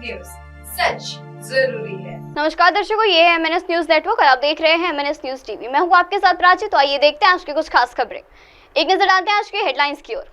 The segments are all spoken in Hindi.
न्यूज, सच जरूरी है। नमस्कार दर्शकों, ये है एमएनएस न्यूज नेटवर्क और आप देख रहे हैं एमएनएस न्यूज टीवी। मैं हूं आपके साथ प्राची। तो आइए देखते हैं आज की कुछ खास खबरें। एक नजर डालते हैं आज के हेडलाइंस की ओर।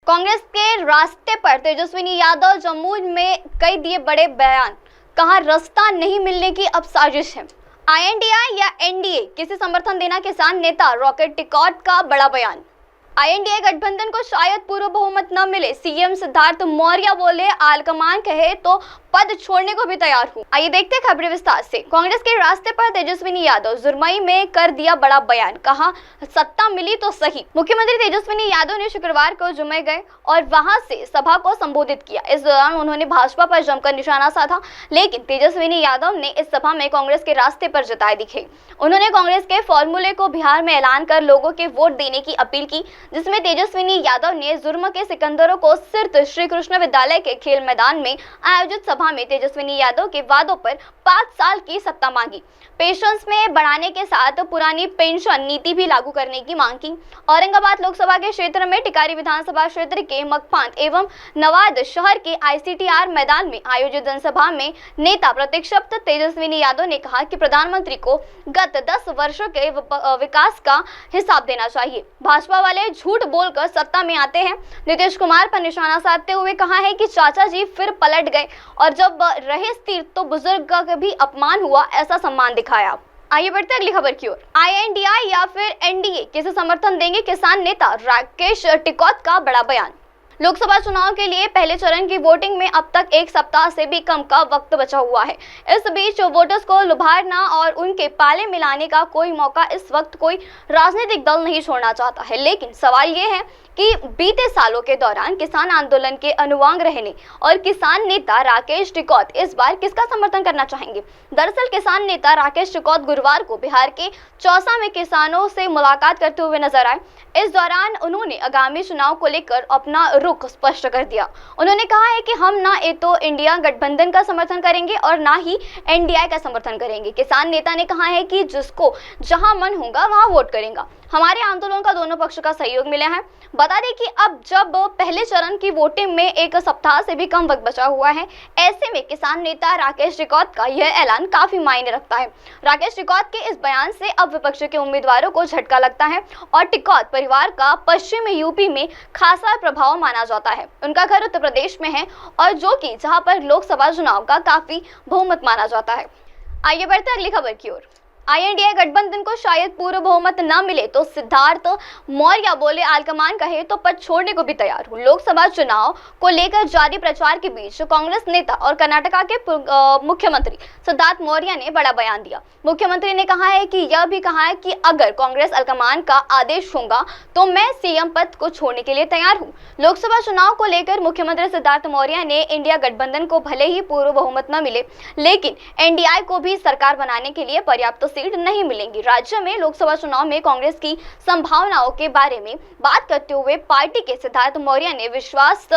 कांग्रेस के रास्ते पर तेजस्विनी यादव जम्मू में कई दिए बड़े बयान, कहा रास्ता नहीं मिलने की अब साजिश है। आईएनडीआई या एनडीए किसे समर्थन देना, किसान नेता रॉकेट टिकॉट का बड़ा बयान। आईएनडीए गठबंधन को शायद पूर्ण बहुमत न मिले, सीएम सिद्धार्थ मौर्य बोले आलकमान कहे तो पद छोड़ने को भी तैयार हूं। आइए देखते हैं खबरें विस्तार से। कांग्रेस के रास्ते पर तेजस्विनी यादव जुरमई में कर दिया बड़ा बयान, कहा सत्ता मिली तो सही। मुख्यमंत्री तेजस्विनी यादव ने शुक्रवार को जुम्मे गए और वहां से सभा को संबोधित किया। इस दौरान उन्होंने भाजपा पर जमकर निशाना साधा, लेकिन तेजस्विनी यादव ने इस सभा में कांग्रेस के रास्ते पर जताए दिखे। उन्होंने कांग्रेस के फॉर्मूले को बिहार में ऐलान कर लोगों के वोट देने की अपील की, जिसमें तेजस्विनी यादव ने जुर्म के सिकंदरों को सिर्फ श्री कृष्ण विद्यालय के खेल मैदान में आयोजित सभा में तेजस्विनी यादव के वादों पर 5 साल की सत्ता मांगी, पेंशन्स में बढ़ाने के साथ पुरानी पेंशन नीति भी लागू करने की मांग की। औरंगाबाद लोकसभा के क्षेत्र में टिकारी विधानसभा क्षेत्र के मकपांत एवं नवाद शहर के आईसीटीआर मैदान में आयोजित जनसभा में नेता प्रतिपक्ष तेजस्विनी यादव ने कहा कि प्रधानमंत्री को गत 10 वर्षों के विकास का हिसाब देना चाहिए। भाजपा वाले झूठ बोलकर सत्ता में आते हैं। नीतीश कुमार पर निशाना साधते हुए कहा है कि चाचा जी फिर पलट गए और जब रहे स्थिर तो बुजुर्ग का भी अपमान हुआ, ऐसा सम्मान दिखाया। आइए बढ़ते अगली खबर की ओर। आईएनडीआई या फिर एनडीए किसे समर्थन देंगे, किसान नेता राकेश टिकैत का बड़ा बयान। लोकसभा चुनाव के लिए पहले चरण की वोटिंग में अब तक 1 सप्ताह से भी कम का वक्त बचा हुआ है। इस बीच वोटर्स को लुभाना और उनके पाले मिलाने का कोई मौका इस वक्त कोई राजनीतिक दल नहीं छोड़ना चाहता है। लेकिन सवाल ये है कि बीते सालों के दौरान किसान आंदोलन के अनुवांग रहने और किसान नेता राकेश टिकैत इस बार किसका समर्थन करना चाहेंगे। दरअसल किसान नेता राकेश टिकैत गुरुवार को बिहार के चौसा में किसानों से मुलाकात करते हुए नजर आए। इस दौरान उन्होंने आगामी चुनाव को लेकर अपना रुख स्पष्ट कर दिया। उन्होंने कहा है कि हम ना तो इंडिया गठबंधन का समर्थन करेंगे और ना ही एनडीआई का समर्थन करेंगे। किसान नेता ने कहा है कि जिसको जहां मन होगा वहां वोट करेगा। हमारे आंदोलन का दोनों पक्ष का सहयोग मिला है। बता दें कि अब जब पहले चरण की वोटिंग में 1 सप्ताह से भी कम वक्त बचा हुआ है, ऐसे में किसान नेता राकेश टिकैत का यह ऐलान काफी मायने रखता है। राकेश टिकैत के इस बयान से अब विपक्ष के उम्मीदवारों को झटका लगता है और टिकैत परिवार का पश्चिम यूपी में खासा प्रभाव माना जाता है। उनका घर उत्तर प्रदेश में है और जो कि जहां पर लोकसभा चुनाव का काफी बहुमत माना जाता है। आइए बढ़ते अगली खबर की ओर। आईएनडीए गठबंधन को शायद पूर्ण बहुमत न मिले तो सिद्धार्थ मौर्य बोले आलकमान कहे तो पद छोड़ने को भी तैयार हूं। लोकसभा चुनाव को लेकर जारी प्रचार के बीच कांग्रेस नेता और कर्नाटका के मुख्यमंत्री सिद्धार्थ मौर्य ने बड़ा बयान दिया। मुख्यमंत्री ने कहा है कि यह भी कहा है कि अगर कांग्रेस आलकमान का आदेश होगा तो मैं सीएम पद को छोड़ने के लिए तैयार हूं। लोकसभा चुनाव को लेकर मुख्यमंत्री सिद्धार्थ मौर्य ने इंडिया गठबंधन को भले ही पूर्ण बहुमत न मिले, लेकिन एनडीआई को भी सरकार बनाने के लिए पर्याप्त सीट नहीं मिलेंगी। राज्य में लोकसभा चुनाव में कांग्रेस की संभावनाओं के बारे में बात करते हुए पार्टी के सिद्धार्थ मौर्य ने विश्वास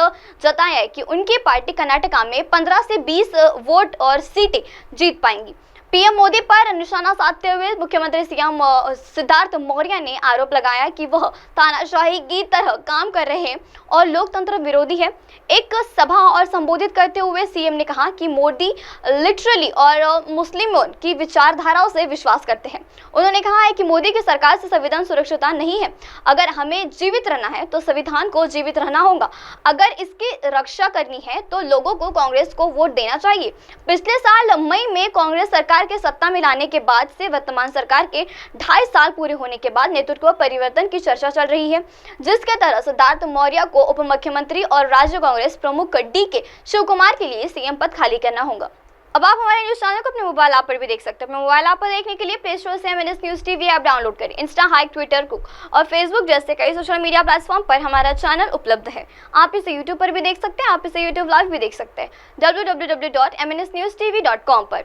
जताया कि उनकी पार्टी कर्नाटका में 15 से 20 वोट और सीटें जीत पाएंगी। पीएम मोदी पर निशाना साधते हुए मुख्यमंत्री सीएम सिद्धार्थ मौर्य ने आरोप लगाया कि वह तानाशाही की तरह काम कर रहे हैं और लोकतंत्र विरोधी है। एक सभा और संबोधित करते हुए सीएम ने कहा कि मोदी लिटरली और मुस्लिमों की विचारधाराओं से विश्वास करते हैं। उन्होंने कहा है कि मोदी की सरकार से संविधान सुरक्षित नहीं है। अगर हमें जीवित रहना है तो संविधान को जीवित रहना होगा। अगर इसकी रक्षा करनी है तो लोगों को कांग्रेस को वोट देना चाहिए। पिछले साल मई में कांग्रेस सरकार के सत्ता में लाने के बाद से वर्तमान सरकार के 2.5 साल पूरे होने के बाद नेतृत्व परिवर्तन की चर्चा चल रही है, जिसके तहत सिद्धार्थ मौर्य को उप मुख्यमंत्री और राज्य कांग्रेस प्रमुख डीके शिव कुमार के लिए सीएम पद खाली करना होगा। अब आप हमारे न्यूज चैनल को अपने मोबाइल ऐप पर भी देख सकते हैं। अपने मोबाइल ऐप पर देखने के लिए प्ले स्टोर से MNS news TV app download करें। इंस्टा, हाइक, ट्विटर, कुक और फेसबुक जैसे कई सोशल मीडिया प्लेटफॉर्म पर हमारा चैनल उपलब्ध है। आप इसे यूट्यूब पर भी देख सकते हैं। आप इसे यूट्यूब लाइव भी देख सकते हैं www.mnsnewstv.com पर।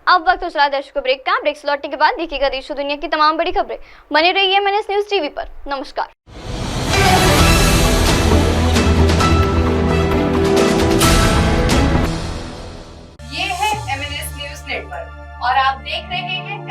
अब वक्त चला दर्शकों ब्रेक का। ब्रेक से लौटने के बाद देखिएगा देश और दुनिया की तमाम बड़ी खबरें। बने रहिए एमएनएस न्यूज टीवी पर। नमस्कार। ये है एमएनएस न्यूज नेटवर्क और आप देख रहे हैं